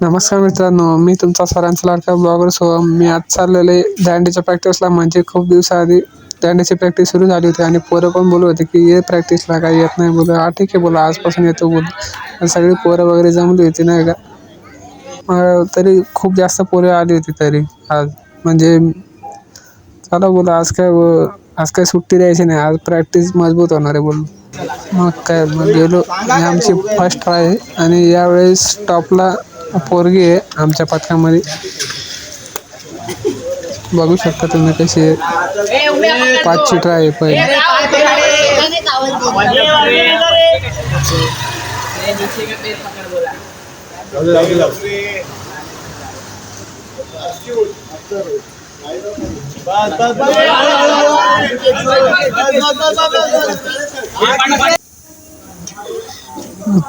नमस्कार मित्रांनो, मी तुमचा सरांचा लाडका ब्लॉगर सोहम. मी आज चाललेले दांडीच्या प्रॅक्टिसला. म्हणजे खूप दिवसाआधी दांडीची प्रॅक्टिस सुरू झाली होती आणि पोरं पण बोलत होते की ये प्रॅक्टिसला, काही येत नाही. बोलू हा ठीक आहे, बोला आजपासून येतो बोल. सगळी पोरं वगैरे जमली होती नाही का. तरी खूप जास्त पोरं आली होती तरी आज. म्हणजे चला बोला आज काय सुट्टी द्यायची नाही, आज प्रॅक्टिस मजबूत होणार आहे बोलू. मग काय मग गेलो. ही आमची फर्स्ट ट्राय आहे आणि यावेळेस टॉपला पोरगी आहे आमच्या पथकामध्ये. बघू शकता तुम्ही कशी आहे. 5ची ट्राय आहे पहिली.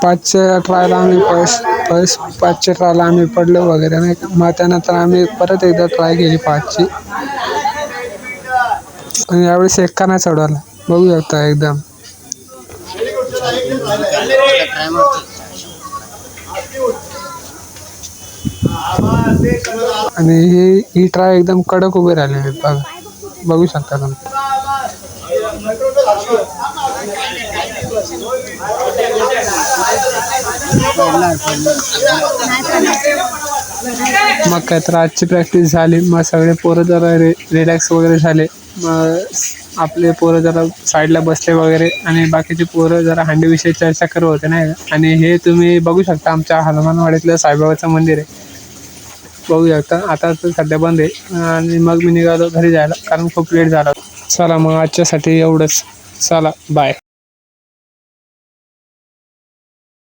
पाचच्या ट्रायला आम्ही पाचच्या ट्रायला आम्ही पडलो वगैरे नाही का. मग त्यानंतर आम्ही परत एकदा ट्राय केली 5ची आणि यावेळेस एक्का नाही चढवला. बघू शकता एकदम. आणि ही ट्राय एकदम कडक उभे राहिलेले आहेत बघा. बघू शकता तुम्ही. मग काय तर आजची प्रॅक्टिस झाली. मग सगळे पोरं जरा रिलॅक्स वगैरे झाले. मग आपले पोरं जरा साईडला बसले वगैरे आणि बाकीचे पोरं जरा हंडीविषयी चर्चा करत होते नाही का. आणि हे तुम्ही बघू शकता आमच्या हनुमानवाडीतलं साईबाबाचं मंदिर आहे. बघू शकता. आता तर सध्या बंद आहे आणि मग मी निघालो घरी जायला, कारण खूप लेट झाला. चला मग आजच्यासाठी एवढंच. चला बाय.